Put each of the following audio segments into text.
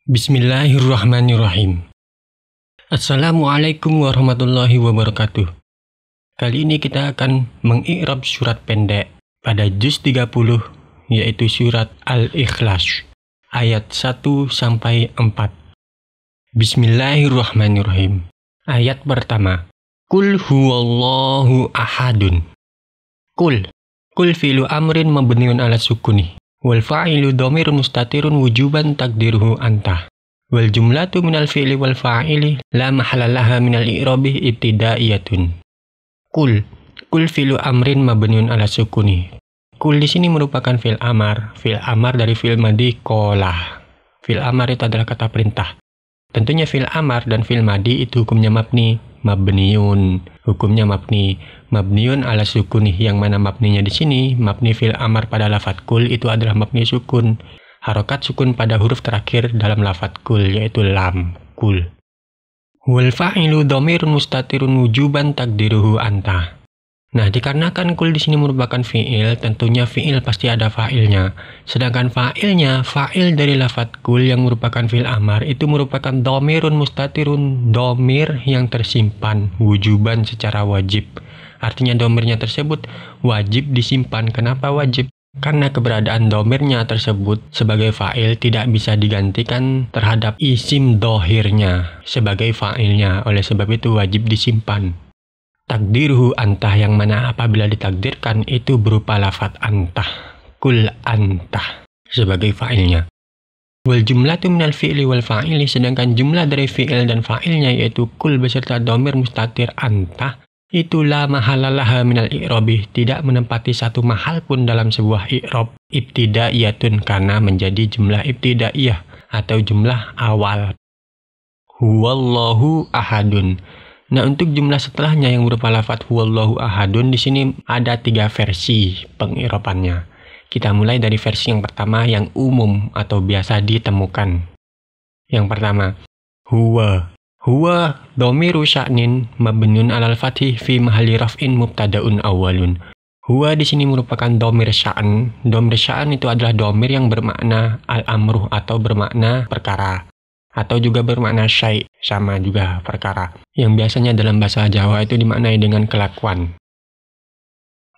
Bismillahirrahmanirrahim. Assalamualaikum warahmatullahi wabarakatuh. Kali ini kita akan mengi'rab surat pendek pada juz 30, yaitu surat Al-Ikhlas, ayat 1-4. Bismillahirrahmanirrahim. Ayat pertama. Qul huwallahu ahadun. Qul fi'lu amrin mabniun ala sukuni. Wal fa'ilu dhamirun mustatirun wujuban takdiruhu anta. Wal jumlatu minal fi'li wal fa'ili la mahala laha minal i'rabi ibtidaiyatun. Qul fi'lu amrin mabniun ala sukuni. Qul di sini merupakan fi'il amar. Fi'il amar dari fi'il madhi qala. Fi'il amar itu adalah kata perintah. Tentunya fi'il amar dan fi'il madhi itu hukumnya mabniun. Hukumnya mabniun ala sukuni, yang mana mabninya di sini mabni fi'il amar pada lafadz kul itu adalah mabni sukun. Harokat sukun pada huruf terakhir dalam lafadz kul, yaitu lam, kul. Wal fa'ilu dhamirun mustatirun wujuban takdiruhu anta. Nah, dikarenakan kul di sini merupakan fi'il, tentunya fi'il pasti ada fa'ilnya. Sedangkan fa'il dari lafadz kul yang merupakan fi'il amar itu merupakan dhamirun mustatirun, dhamir yang tersimpan wujuban secara wajib. Artinya dhamirnya tersebut wajib disimpan. Kenapa wajib? Karena keberadaan dhamirnya tersebut sebagai fa'il tidak bisa digantikan terhadap isim dhahirnya sebagai fa'ilnya. Oleh sebab itu wajib disimpan. Takdiruhu antah, yang mana apabila ditakdirkan itu berupa lafadz antah, kul antah sebagai fa'ilnya. Wal jumlatu minal fi'li wal fa'ili, sedangkan jumlah dari fi'il dan fa'ilnya yaitu kul beserta dhamir mustatir antah itu la mahalallaha minal i'rabi, tidak menempati satu mahal pun dalam sebuah i'rab ibtidaiyatun, karena menjadi jumlah ibtidaiyah atau jumlah awal. Huwallahu ahadun. Nah, untuk jumlah setelahnya yang berupa lafadz huwallahu ahadun di sini ada 3 versi pengi'rabannya. Kita mulai dari versi yang pertama yang umum atau biasa ditemukan. Yang pertama, huwa dhamiru sya'nin mabniun 'alal fathi fi mahalli raf'in mubtada'un awwalun. Huwa di sini merupakan dhamir sya'an. Dhamir sya'an itu adalah dhamir yang bermakna al-amru atau bermakna perkara, atau juga bermakna syai', sama juga perkara, yang biasanya dalam bahasa Jawa itu dimaknai dengan kelakuan.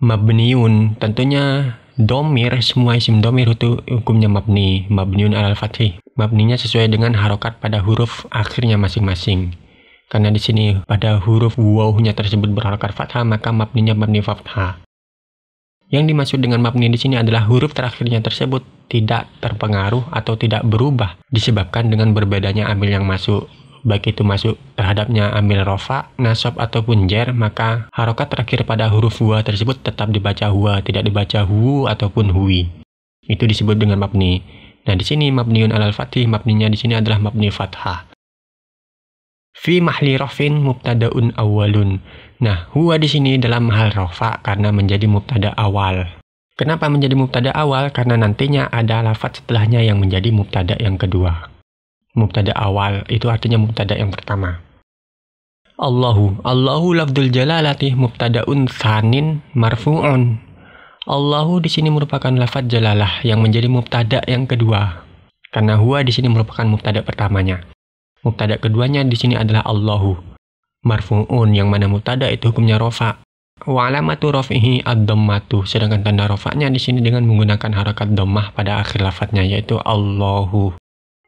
Mabniun, tentunya domir, semua isim domir itu hukumnya mabniun alal fathih. Mabninya sesuai dengan harokat pada huruf akhirnya masing-masing. Karena di sini pada huruf wawunya tersebut berharokat fathah, maka mabninya mabni fathah. Yang dimaksud dengan mabni di sini adalah huruf terakhirnya tersebut tidak terpengaruh atau tidak berubah disebabkan dengan berbedanya amil yang masuk. Baik itu masuk terhadapnya amil rofa, nasab ataupun jer, maka harokat terakhir pada huruf huwa tersebut tetap dibaca huwa, tidak dibaca hu ataupun hui. Itu disebut dengan mabni. Nah, di sini mabniun alal fathih, mabninya di sini adalah mabni fathah. Fi mahli rafin mubtada'un awwalun. Nah, huwa di sini dalam hal rofa karena menjadi mubtada awal. Kenapa menjadi mubtada awal? Karena nantinya ada lafadz setelahnya yang menjadi mubtada yang kedua. Mubtada awal itu artinya mubtada yang pertama. Allahu lafdzul jalalati mubtada'un tsanin marfu'un. Allahu di sini merupakan lafadz jalalah yang menjadi mubtada yang kedua. Karena huwa di sini merupakan mubtada pertamanya. Mubtada keduanya di sini adalah Allahu marfu'un, yang mana mubtada itu hukumnya rofa. Wa alamatu raf'ihi ad-dhammatu, sedangkan tanda rofa'nya di sini dengan menggunakan harakat dhammah pada akhir lafadznya yaitu Allahu.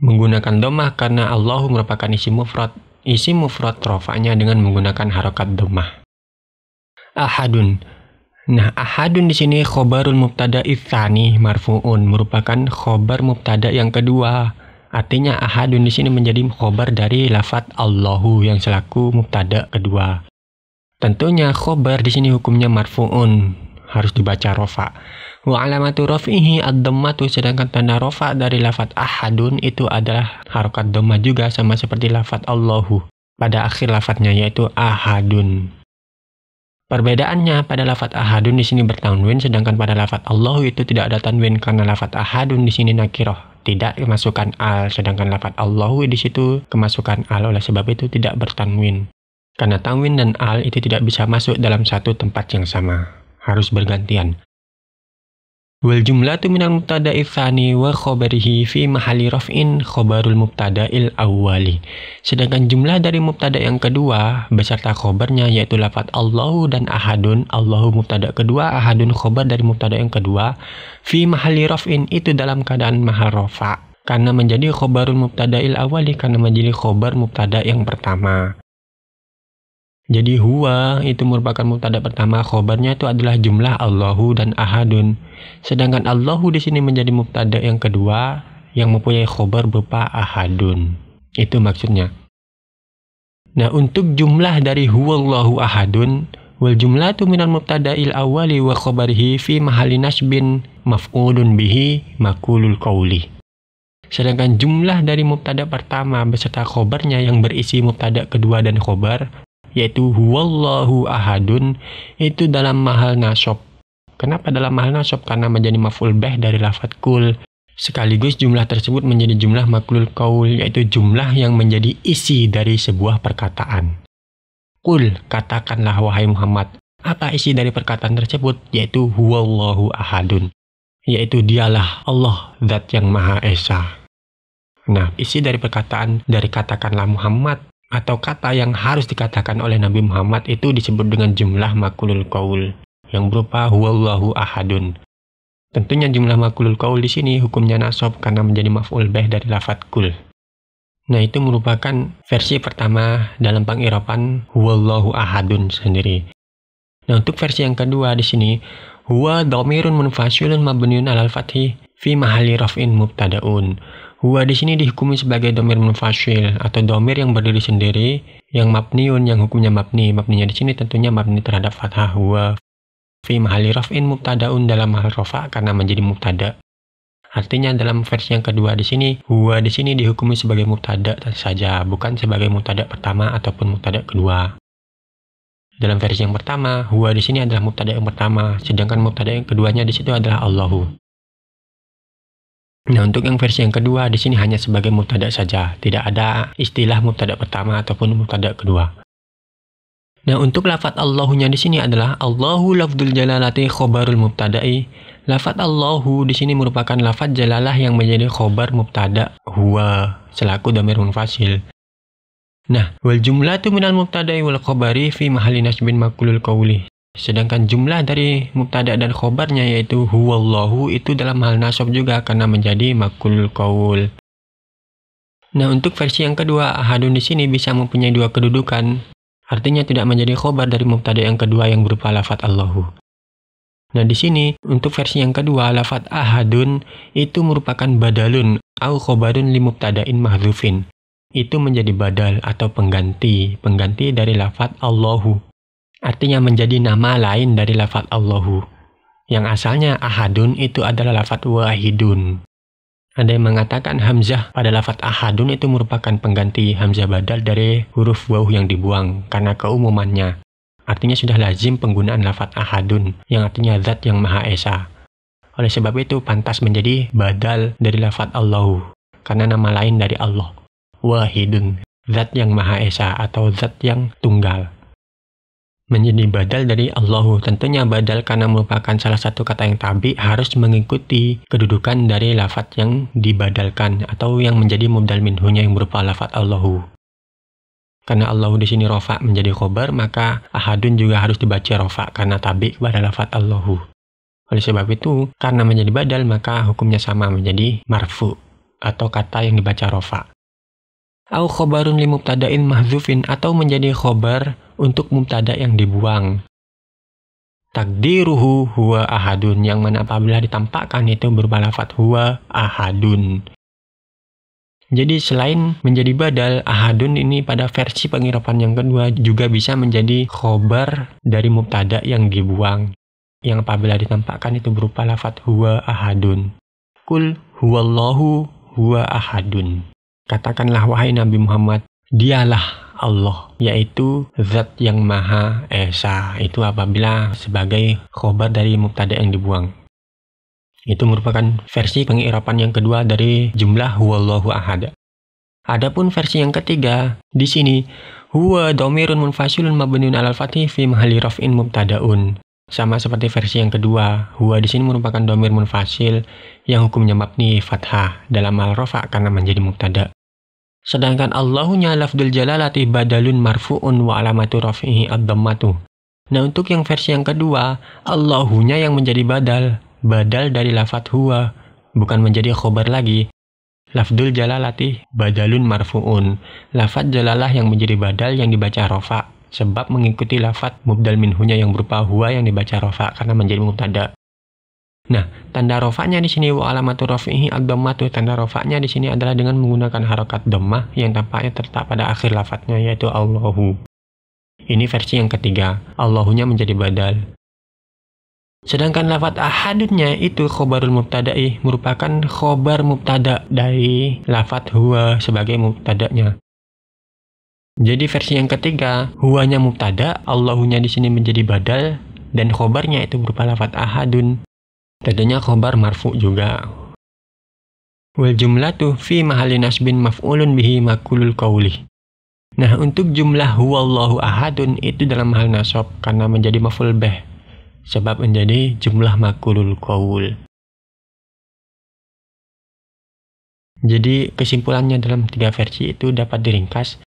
Menggunakan dhammah karena Allahu merupakan isim mufrad. Isim mufrad rofa'nya dengan menggunakan harakat dhammah. Ahadun. Nah, ahadun di sini khobarul mubtada itsani marfu'un, merupakan khobar mubtada yang kedua. Artinya ahadun di sini menjadi khobar dari lafadz Allahu yang selaku mubtada kedua. Tentunya khobar di sini hukumnya marfu'un, harus dibaca rofa. Wa alamatu raf'ihi ad-dhammatu, sedangkan tanda rofa dari lafadz ahadun itu adalah harokat dhammah juga sama seperti lafadz Allahu pada akhir lafadznya yaitu ahadun. Perbedaannya pada lafadz ahadun di sini bertanwin, sedangkan pada lafadz Allahu itu tidak ada tanwin karena lafadz ahadun di sini nakiroh, tidak kemasukan al, sedangkan lafadz Allahu di situ kemasukan al. Oleh sebab itu tidak bertanwin. Karena tanwin dan al itu tidak bisa masuk dalam satu tempat yang sama, harus bergantian. Wal jumlatu minal mubtada'i tsani wa khabarihi fi mahalli raf'in khabarul mubtada'il awwali. Sedangkan jumlah dari mubtada yang kedua beserta khabarnya yaitu lafaz Allahu dan ahadun. Allahu mubtada kedua, ahadun khabar dari mubtada yang kedua. Fi mahalli raf'in itu dalam keadaan mahal rafa. Karena menjadi khabarul mubtada'il awwali, karena menjadi khabar mubtada yang pertama. Jadi huwa itu merupakan mubtada pertama, khabarnya itu adalah jumlah Allahu dan ahadun. Sedangkan Allahu di sini menjadi mubtada yang kedua yang mempunyai khabar berupa ahadun. Itu maksudnya. Nah, untuk jumlah dari huwallahu ahadun, wal jumlatu minal mubtada'il awwali wa khabarihi fi mahalli nasbin maf'ulun bihi maqulul qauli. Sedangkan jumlah dari mubtada pertama beserta khabarnya yang berisi mubtada kedua dan khabar yaitu huwallahu ahadun itu dalam mahal nasab. Kenapa dalam mahal nasab? Karena menjadi maf'ul bih dari lafaz kul. Sekaligus jumlah tersebut menjadi jumlah maqlul qaul, yaitu jumlah yang menjadi isi dari sebuah perkataan. Kul, katakanlah wahai Muhammad. Apa isi dari perkataan tersebut? Yaitu huwallahu ahadun, yaitu dialah Allah, zat yang maha esa. Nah, isi dari perkataan dari katakanlah Muhammad atau kata yang harus dikatakan oleh Nabi Muhammad itu disebut dengan jumlah maqulul qaul yang berupa huwallahu ahadun. Tentunya jumlah maqulul qaul di sini hukumnya nasab karena menjadi maf'ul bih dari lafaz kul. Nah, itu merupakan versi pertama dalam pengirapan huwallahu ahadun sendiri. Nah, untuk versi yang kedua di sini huwa dhamirun munfasilun mabniun 'alal fathi fi mahalli raf'in mubtada'un. Huwa di sini dihukumi sebagai dhamir munfasil atau dhamir yang berdiri sendiri, yang mabniun, yang hukumnya mabni. Mabninya di sini tentunya mabni terhadap fathah huwa fi mahalli raf'in mubtada'un dalam mahal rafa karena menjadi mubtada. Artinya dalam versi yang kedua di sini huwa di sini dihukumi sebagai mubtada saja, bukan sebagai mubtada pertama ataupun mubtada kedua. Dalam versi yang pertama, huwa di sini adalah mubtada yang pertama, sedangkan mubtada yang keduanya di situ adalah Allahu. Nah, untuk yang versi yang kedua di sini hanya sebagai mubtada saja, tidak ada istilah mubtada pertama ataupun mubtada kedua. Nah, untuk lafaz Allahunya di sini adalah Allahu lafdzul jalalati khobarul mubtada'i. Lafaz Allahu di sini merupakan lafaz jalalah yang menjadi khobar mubtada huwa selaku dhamir munfasil. Nah, wal jumlatu minal mubtada'i wal khabari fi mahalli nasbin maqulul qauli. Sedangkan jumlah dari mubtada dan khobarnya yaitu huwallahu itu dalam hal nasab juga karena menjadi maqulul qaul. Nah, untuk versi yang kedua, ahadun di sini bisa mempunyai dua kedudukan. Artinya tidak menjadi khobar dari mubtada yang kedua yang berupa lafaz Allahu. Nah, di sini untuk versi yang kedua, lafaz ahadun itu merupakan badalun au khobarun li mubtada'in mahdzufin. Itu menjadi badal atau pengganti dari lafaz Allahu. Artinya menjadi nama lain dari lafaz Allahu. Yang asalnya ahadun itu adalah lafaz wahidun. Ada yang mengatakan hamzah pada lafaz ahadun itu merupakan pengganti hamzah badal dari huruf waw yang dibuang karena keumumannya. Artinya sudah lazim penggunaan lafaz ahadun yang artinya zat yang maha esa. Oleh sebab itu pantas menjadi badal dari lafaz Allahu karena nama lain dari Allah. Wahidun, zat yang maha esa atau zat yang tunggal. Menjadi badal dari Allahu. Tentunya badal karena merupakan salah satu kata yang tabi harus mengikuti kedudukan dari lafaz yang dibadalkan atau yang menjadi mubdal minhunya yang berupa lafaz Allahu. Karena Allahu di sini rofa menjadi khobar, maka ahadun juga harus dibaca rofa karena tabi kepada lafaz Allahu. Oleh sebab itu, karena menjadi badal maka hukumnya sama menjadi marfu atau kata yang dibaca rofa. Au khobarun li mubtada'in mahdzufin atau menjadi khobar untuk mubtada yang dibuang. Takdiruhu huwa ahadun yang mana apabila ditampakkan itu berupa lafaz huwa ahadun. Jadi selain menjadi badal, ahadun ini pada versi pengirapan yang kedua juga bisa menjadi khobar dari mubtada yang dibuang. Yang apabila ditampakkan itu berupa lafaz huwa ahadun. Kul huwallahu huwa ahadun. Katakanlah wahai Nabi Muhammad, dialah Allah, yaitu zat yang maha esa. Itu apabila sebagai khobar dari mubtada yang dibuang. Itu merupakan versi pengirapan yang kedua dari jumlah huwallahu ahad. Adapun versi yang ketiga, di sini huwa dhamirun munfasilun mabniun 'alal fathi fi mahalli raf'in mubtada'un. Sama seperti versi yang kedua, huwa di sini merupakan dhamir munfasil yang hukumnya mabni fathah dalam hal rafa karena menjadi mubtada. Sedangkan Allahunya lafdul jalalati badalun marfu'un wa alamatu raf'ihi ad-dhammatu. Nah, untuk yang versi yang kedua, Allahunya yang menjadi badal dari lafadz huwa, bukan menjadi khobar lagi. Lafdul jalalati badalun marfu'un. Lafadz jalalah yang menjadi badal yang dibaca rafa, sebab mengikuti lafadz mubdal minhunya yang berupa huwa yang dibaca rafa karena menjadi mubtada. Nah, tanda rafa'nya di sini wa alamatu raf'ihi ad-dhammatu. Tanda rafa'nya di sini adalah dengan menggunakan harokat dhammah yang tampaknya terletak pada akhir lafadznya, yaitu Allahu. Ini versi yang ketiga, Allahunya menjadi badal. Sedangkan lafadz ahadunnya itu khobarul mubtada'i, merupakan khobar mubtada dari lafadz huwa sebagai mubtadanya. Jadi versi yang ketiga, huwanya mubtada, Allahunya di sini menjadi badal, dan khobarnya itu berupa lafadz ahadun. Tadinya khobar marfu juga. Wal jumlatu fi mahalli nasbin maf'ulun bihi makulul qawli. Nah, untuk jumlah huwallahu ahadun itu dalam hal nasab karena menjadi maf'ul bih, sebab menjadi jumlah makulul qaul. Jadi kesimpulannya dalam 3 versi itu dapat diringkas.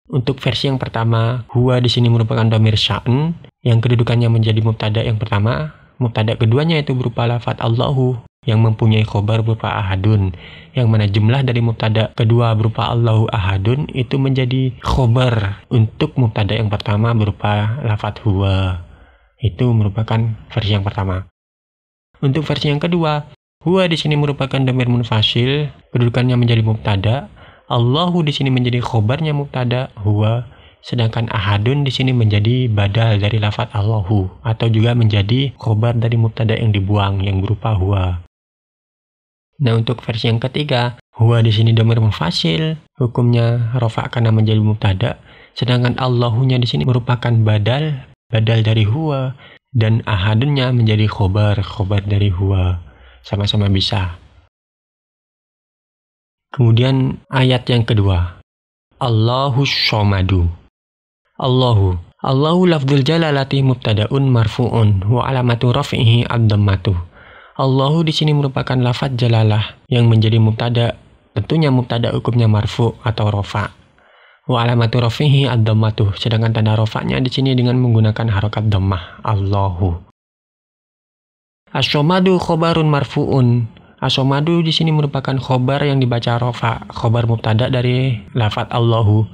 Untuk versi yang pertama, huwa di sini merupakan dhamir sya'n yang kedudukannya menjadi mubtada yang pertama. Mubtada keduanya itu berupa lafadz Allahu yang mempunyai khobar berupa ahadun, yang mana jumlah dari mubtada kedua berupa Allahu ahadun itu menjadi khobar untuk mubtada yang pertama berupa lafadz huwa. Itu merupakan versi yang pertama. Untuk versi yang kedua, huwa di sini merupakan dhamir munfasil, kedudukannya menjadi mubtada. Allahu di sini menjadi khobarnya mubtada huwa, sedangkan ahadun di sini menjadi badal dari lafadz Allahu atau juga menjadi khobar dari mubtada yang dibuang yang berupa huwa. Nah, untuk versi yang ketiga, huwa di sini dhamir munfasil, hukumnya rafa karena menjadi mubtada, sedangkan Allahunya di sini merupakan badal dari huwa, dan ahadunnya menjadi khobar dari huwa. Sama-sama bisa. Kemudian ayat yang kedua, Allahu shomadu. Allahu lafdul jalalati mubtada'un marfu'un wa alamatu raf'ihi ad-dhammatu. Allahu di sini merupakan lafadz jalalah yang menjadi mubtada. Tentunya mubtada hukumnya marfu atau rafa. Wa alamatu raf'ihi ad-dhammatu. Sedangkan tanda rafa'nya di sini dengan menggunakan harokat dhammah. Allahu. As-shomadu khobarun marfu'un. As-shomadu di sini merupakan khobar yang dibaca rafa, khobar mubtada dari lafadz Allahu.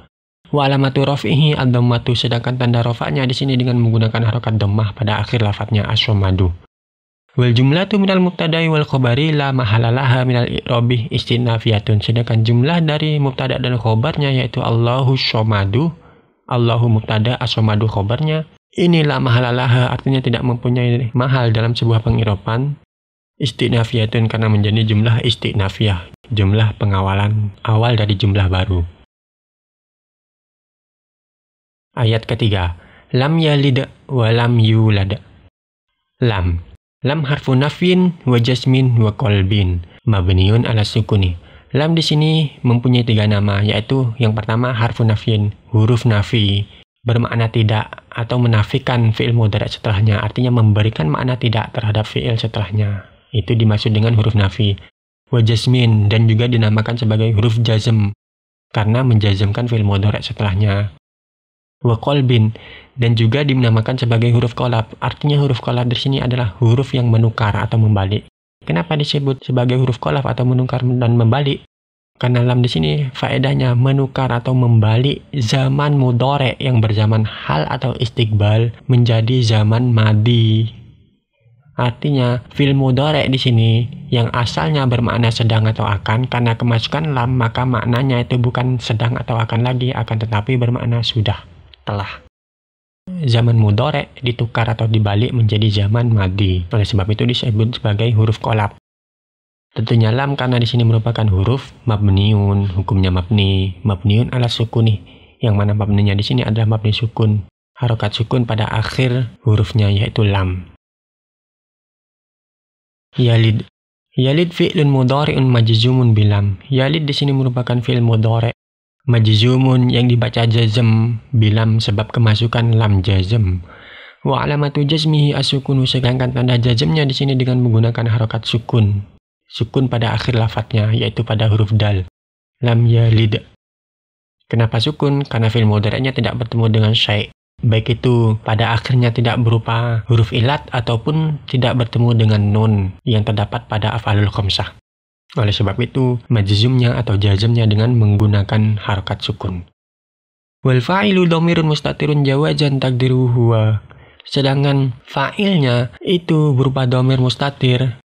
Wa alamatu raf'ihi ad-dhammatu, sedangkan tanda rafa'nya di sini dengan menggunakan harokat dhammah pada akhir lafadznya as-shomadu. Wal jumlatu minal mubtada'i wal khobari la mahalalaha minal i'rabi istinafiyatun. Sedangkan jumlah dari mubtada dan khobarnya yaitu Allahu shomadu, Allahu mubtada, as-shomadu khobarnya. Ini la mahalalaha artinya tidak mempunyai mahal dalam sebuah pengirapan. Istinafiyatun karena menjadi jumlah istinafiyah, jumlah pengawalan awal dari jumlah baru. Ayat ketiga, lam yalid wa lam yulad. Lam harfu nafyin wa jasmin wa qalbin mabniun ala sukuni. Lam di sini mempunyai 3 nama, yaitu yang pertama harfu nafyin, huruf nafi, bermakna tidak atau menafikan fi'il mudhari' setelahnya, artinya memberikan makna tidak terhadap fi'il setelahnya. Itu dimaksud dengan huruf nafi. Wa jasmin, dan juga dinamakan sebagai huruf jazm karena menjazmkan fi'il mudhari' setelahnya. Wa qalbin, dan juga dinamakan sebagai huruf qalab. Artinya huruf qalab di sini adalah huruf yang menukar atau membalik. Kenapa disebut sebagai huruf qalab atau menukar dan membalik? Karena lam di sini faedahnya menukar atau membalik zaman mudhari' yang berzaman hal atau istiqbal menjadi zaman madi. Artinya fi'il mudhari' di sini yang asalnya bermakna sedang atau akan, karena kemasukan lam maka maknanya itu bukan sedang atau akan lagi, akan tetapi bermakna sudah, telah. Zaman mudhari' ditukar atau dibalik menjadi zaman madi. Oleh sebab itu disebut sebagai huruf qalab. Tentunya lam karena di sini merupakan huruf mabniun, hukumnya mabniun ala sukuni, yang mana mabninya di sini adalah mabni sukun, harokat sukun pada akhir hurufnya yaitu lam. Yalid fi'lun mudhari'un majzumun bilam. Yalid di sini merupakan fi'il mudhari' majzumun yang dibaca jazm bilam sebab kemasukan lam jazm. Wa alamatu jazmihi as-sukunu, sedangkan tanda jazmnya di sini dengan menggunakan harokat sukun. Sukun pada akhir lafadznya, yaitu pada huruf dal. Lam yalid. Kenapa sukun? Karena fi'il mudhari'nya tidak bertemu dengan syai'. Baik itu pada akhirnya tidak berupa huruf ilat ataupun tidak bertemu dengan nun yang terdapat pada af'alul khamsah. Oleh sebab itu, majzumnya atau jazmnya dengan menggunakan harokat sukun. Wal fa'ilu dhamirun mustatirun jawazan taqdiruhu huwa. Sedangkan fa'ilnya itu berupa dhamir mustatir.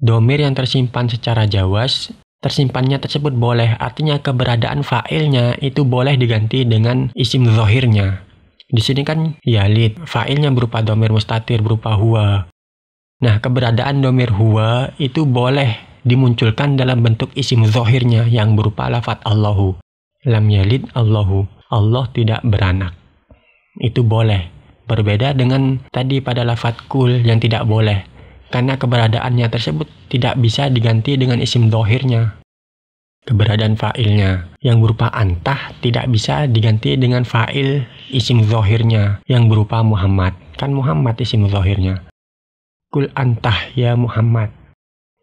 Dhamir yang tersimpan secara jawaz, tersimpannya tersebut boleh, artinya keberadaan fa'ilnya itu boleh diganti dengan isim zahirnya. Di sini kan yalid, fa'ilnya berupa dhamir mustatir berupa huwa. Nah, keberadaan dhamir huwa itu boleh dimunculkan dalam bentuk isim zahirnya yang berupa lafadz Allahu. Lam yalid Allahu. Allah tidak beranak. Itu boleh. Berbeda dengan tadi pada lafadz kul yang tidak boleh. Karena keberadaannya tersebut tidak bisa diganti dengan isim zahirnya. Keberadaan fa'ilnya yang berupa antah tidak bisa diganti dengan fa'il isim zahirnya yang berupa Muhammad. Kan Muhammad isim zahirnya. Kul antah ya Muhammad.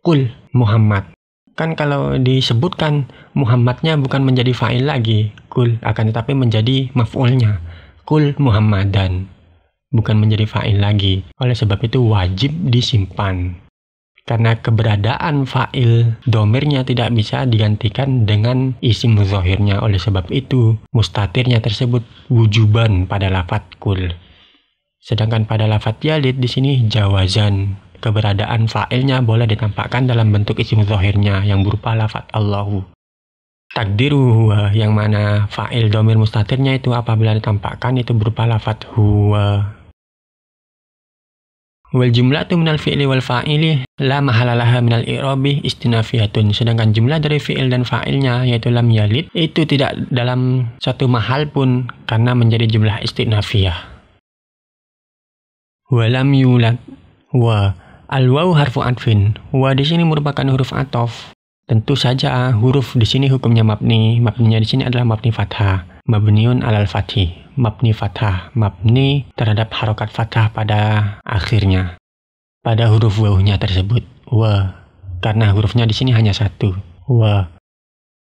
Kul Muhammad. Kan kalau disebutkan Muhammadnya bukan menjadi fa'il lagi. Kul akan tetapi menjadi maf'ulnya. Kul Muhammadan. Bukan menjadi fa'il lagi. Oleh sebab itu wajib disimpan. Karena keberadaan fa'il domirnya tidak bisa digantikan dengan isim zahirnya. Oleh sebab itu, mustatirnya tersebut wujuban pada lafadz kul. Sedangkan pada lafadz yalid di sini jawazan. Keberadaan fa'ilnya boleh ditampakkan dalam bentuk isim zahirnya yang berupa lafadz Allahu. Takdiru huwa, yang mana fa'il domir mustatirnya itu apabila ditampakkan itu berupa lafadz huwa. Wal jumlatu minal fi'li wal fa'ili la mahalalaha minal i'rabi istinafiyatun. Sedangkan jumlah dari fi'il dan fa'ilnya yaitu lam yalid itu tidak dalam satu mahal pun karena menjadi jumlah istinafiyah. Wa lam yulad. Wa al-waw harfu atfin. Wa di sini merupakan huruf ataf. Tentu saja huruf di sini hukumnya mabni. Mabninya di sini adalah mabni fathah. Mabniun alal fathi. Mabni fathah, mabni terhadap harokat fathah pada akhirnya, pada huruf wawunya tersebut, wa, karena hurufnya di sini hanya satu, wa.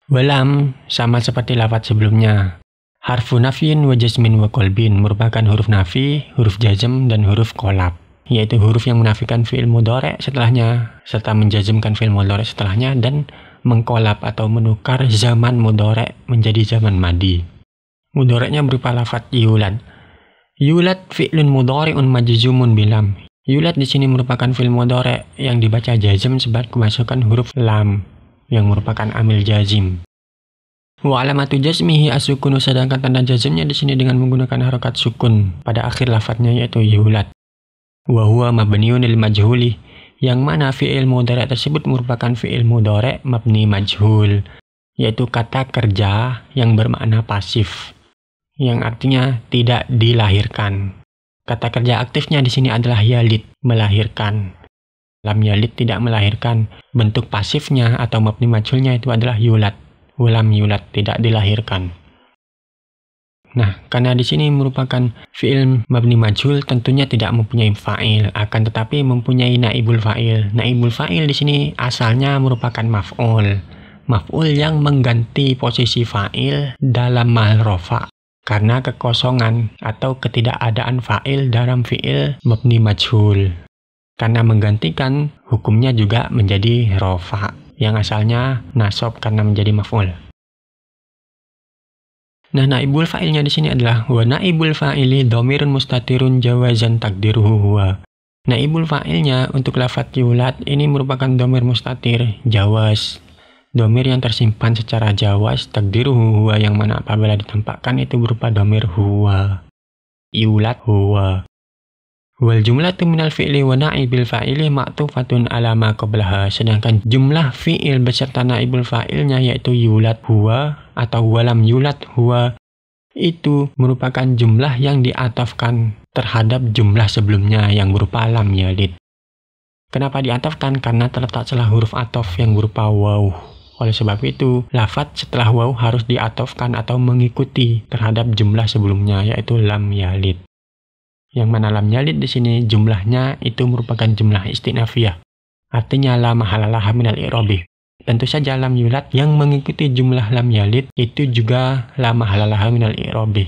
Walam sama seperti lafadz sebelumnya, harfu nafyin wa jazmin wa qalbin, merupakan huruf nafi, huruf jazm dan huruf qalab, yaitu huruf yang menafikan fi'il mudhari' setelahnya serta menjazmkan fi'il mudhari' setelahnya dan mengkolab atau menukar zaman mudhari' menjadi zaman madi. Mudhari'nya berupa lafadz yulad. Yulad fi'lun mudhari'un majzumun bilam. Yulad di sini merupakan fi'il mudhari' yang dibaca jazm sebab kemasukan huruf lam yang merupakan amil jazim. Wa alamatu jazmihi as-sukunu, sedangkan tanda jazmnya di sini dengan menggunakan harokat sukun pada akhir lafadznya yaitu yulad. Wa huwa mabniun lil majhuli, yang mana fi'il mudhari' tersebut merupakan fi'il mudhari' mabni majhul, yaitu kata kerja yang bermakna pasif, yang artinya tidak dilahirkan. Kata kerja aktifnya di sini adalah yalid, melahirkan. Lam yalid tidak melahirkan. Bentuk pasifnya atau mabni majhulnya itu adalah yulad. Walam yulad tidak dilahirkan. Nah, karena di sini merupakan fi'il mabni majhul, tentunya tidak mempunyai fa'il, akan tetapi mempunyai naibul fa'il. Naibul fa'il di sini asalnya merupakan maf'ul. Maf'ul yang mengganti posisi fa'il dalam mahal rofa karena kekosongan atau ketidakadaan fa'il dalam fi'il mabni majhul. Karena menggantikan, hukumnya juga menjadi rofa yang asalnya nasab karena menjadi maf'ul. Nah, naibul fa'ilnya di sini adalah wa naibul fa'ili dhamirun mustatirun jawazan taqdiruhu huwa. Naibul fa'ilnya untuk lafadz yulad ini merupakan dhamir mustatir jawaz. Dhamir yang tersimpan secara jawaz, takdiruhu huwa, yang mana apabila ditampakkan itu berupa dhamir huwa. Yulad huwa. Wal jumlatu minal fi'li wa na'ibil fa'ili ma'tufatun ala ma qablaha. Sedangkan jumlah fi'il beserta naibul fa'ilnya yaitu yulad huwa atau walam yulad huwa itu merupakan jumlah yang diatafkan terhadap jumlah sebelumnya yang berupa lam yalid. Kenapa diatafkan? Karena terletak celah huruf ataf yang berupa waw. Oleh sebab itu, lafadz setelah waw harus diatofkan atau mengikuti terhadap jumlah sebelumnya, yaitu lam yalid. Yang mana lam yalid di sini jumlahnya itu merupakan jumlah istinafiyah. Artinya la mahalalah minal i'rabi. Tentu saja lam yulad yang mengikuti jumlah lam yalid itu juga la mahalalah minal i'rabi.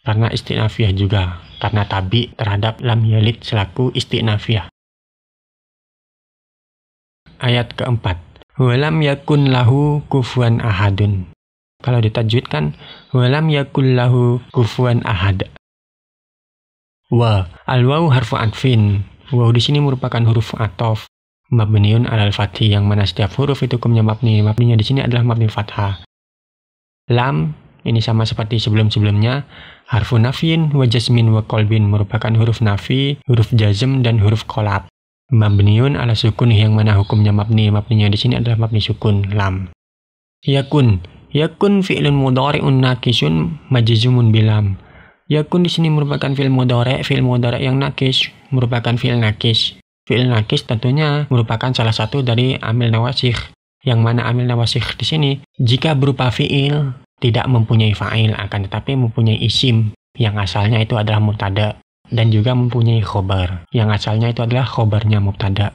Karena istinafiyah juga. Karena tabi terhadap lam yalid selaku istinafiyah. Ayat keempat. Walam yakun lahu kufuwan ahadun. Kalau ditajwidkan, walam yakun lahu kufuwan ahad. Wa, al-waw harfu atfin. Waw di sini merupakan huruf ataf. Mabniun alal fathi, yang mana setiap huruf itu hukumnya mabni. Mabninya di sini adalah mabni fathah. Lam, ini sama seperti sebelum-sebelumnya. Harfu nafin wa jazmin wa qalbin, merupakan huruf nafi, huruf jazm, dan huruf qalab. Mabniun ala sukun, yang mana hukumnya mabni. Mabninya di sini adalah mabni sukun, lam. Yakun. Yakun fi'lun mudhari'un nakisun majzumun bilam. Yakun di sini merupakan fi'il mudhari'. Fi'il mudhari' yang nakis merupakan fi'il nakis. Fi'il nakis tentunya merupakan salah satu dari amil nawasikh. Yang mana amil nawasikh di sini jika berupa fi'il tidak mempunyai fa'il, akan tetapi mempunyai isim yang asalnya itu adalah mubtada, dan juga mempunyai khobar yang asalnya itu adalah khobarnya mubtada.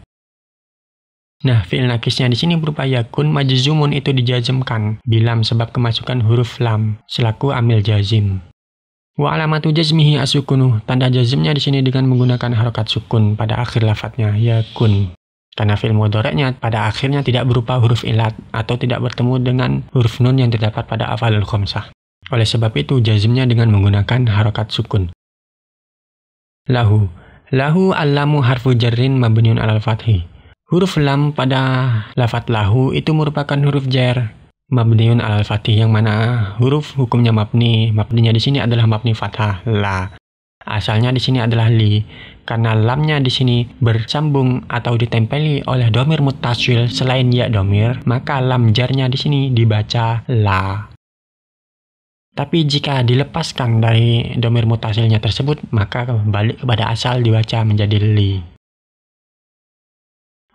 Nah, fi'il nakisnya di sini berupa yakun majzumun, itu dijazmkan bilam sebab kemasukan huruf lam selaku amil jazim. Wa alamatu jazmihi asukunu, tanda jazmnya di sini dengan menggunakan harokat sukun pada akhir lafadznya yakun. Karena fi'il mudhari'nya pada akhirnya tidak berupa huruf ilat atau tidak bertemu dengan huruf nun yang terdapat pada af'alul khamsah. Oleh sebab itu jazmnya dengan menggunakan harokat sukun. Lahu. Lahu al-lamu harfu jarrin mabniun alal fathi. Huruf lam pada lafadz lahu itu merupakan huruf jar mabniun alal fathi, yang mana huruf hukumnya mabni. Mabninya di sini adalah mabni fathah, la. Asalnya di sini adalah li. Karena lamnya di sini bersambung atau ditempeli oleh domir muttasil selain ya domir, maka lam jarnya di sini dibaca la. Tapi jika dilepaskan dari domir muttasilnya tersebut, maka balik kepada asal dibaca menjadi li.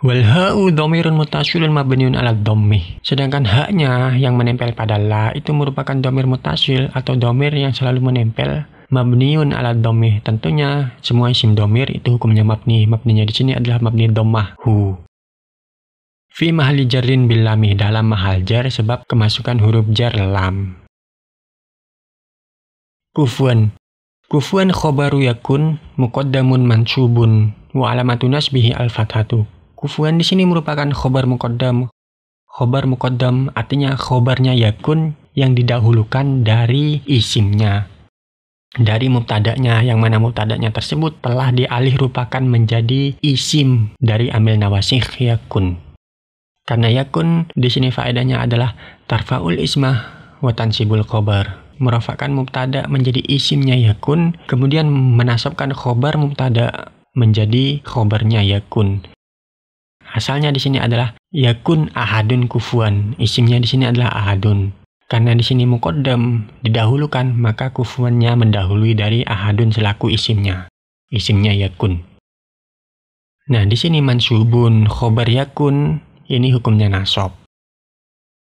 Wal ha'u dhamirun muttasilun mabniun 'ala dhammih. Sedangkan haknya yang menempel pada la itu merupakan dhamir muttasil atau dhamir yang selalu menempel, mabniun 'ala dhammih. Tentunya semua isim dhamir itu hukumnya mabni. Mabninya di sini adalah mabni dhammah hu. Fi mahalli jarrin bil lamih, dalam mahal jar sebab kemasukan huruf jar lam. Kufuwan. Kufuwan khobaru yakun muqaddamun mansubun wa alamatu nasbihi al-fathatu. Kufuwan di sini merupakan khobar muqaddam. Khobar muqaddam artinya khobarnya yakun yang didahulukan dari isimnya, dari mubtada'nya, yang mana mubtada'nya tersebut telah dialih rupakan menjadi isim dari amil nawasikh yakun. Karena yakun di sini faedahnya adalah tarfa'ul ismah wa tansibul khobar. Merafakkan mubtada menjadi isimnya yakun, kemudian menasabkan khobar mubtada menjadi khobarnya yakun. Asalnya di sini adalah yakun ahadun kufuwan. Isimnya di sini adalah ahadun. Karena di sini muqaddam didahulukan, maka kufuannya mendahului dari ahadun selaku isimnya. Isimnya yakun. Nah, di sini mansubun khobar yakun ini hukumnya nasab.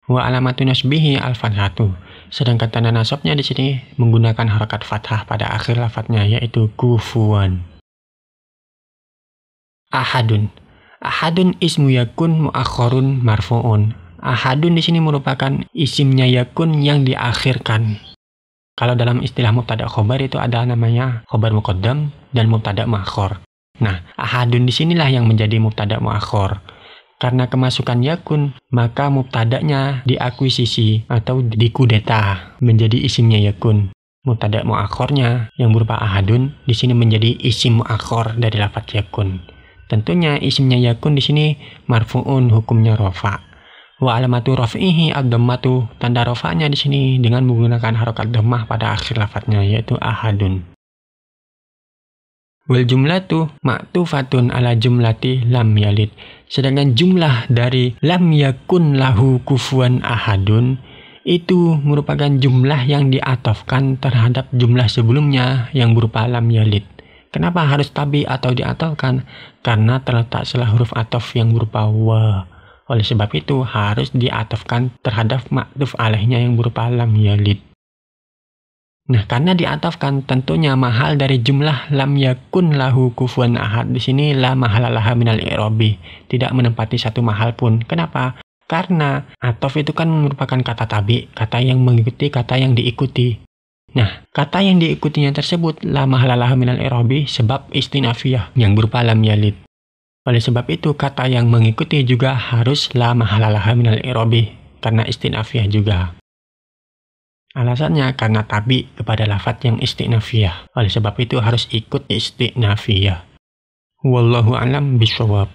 Wa alamatu nasbihi al-fathatu. Sedangkan tanda nasabnya di sini menggunakan harakat fathah pada akhir lafadznya, yaitu kufuwan. Ahadun. Ahadun ismu yakun muakhorun marfu'un. Ahadun di sini merupakan isimnya yakun yang diakhirkan. Kalau dalam istilah mubtada khobar itu ada namanya khobar muqaddam dan mubtada muakhor. Nah, ahadun di sinilah yang menjadi mubtada muakhor. Karena kemasukan yakun, maka mubtada'nya diakuisisi atau dikudeta menjadi isimnya yakun. Mubtada muakhornya yang berupa ahadun di sini menjadi isim muakhor dari lafadz yakun. Tentunya isimnya yakun di sini marfu'un, hukumnya rafa. Wa alamatu raf'ihi ad-dhammatu, tanda rafa'nya di sini dengan menggunakan harokat dhammah pada akhir lafadznya, yaitu ahadun. Wal jumlatu ma'tufatun ala jumlati lam yalid. Sedangkan jumlah dari lam yakun lahu kufuwan ahadun itu merupakan jumlah yang diatofkan terhadap jumlah sebelumnya yang berupa lam yalid. Kenapa harus tabi atau diatofkan? Karena terletak setelah huruf atof yang berupa wa. Oleh sebab itu harus diatofkan terhadap ma'tuf alaihnya yang berupa lam yalid. Nah, karena diatafkan tentunya mahal dari jumlah lam yakun lahu kufuwan ahad. Di sini la mahalalah minal i'rabi, tidak menempati satu mahal pun. Kenapa? Karena atof itu kan merupakan kata tabi, kata yang mengikuti kata yang diikuti. Nah, kata yang diikutinya tersebut la mahalalah minal i'rabi sebab istinafiyah yang berupa lam yalid. Oleh sebab itu, kata yang mengikuti juga harus la mahalalah minal i'rabi karena istinafiyah juga. Alasannya karena tabi kepada lafadz yang istinafiyah. Oleh sebab itu harus ikut istinafiyah. Wallahu a'lam bishawab.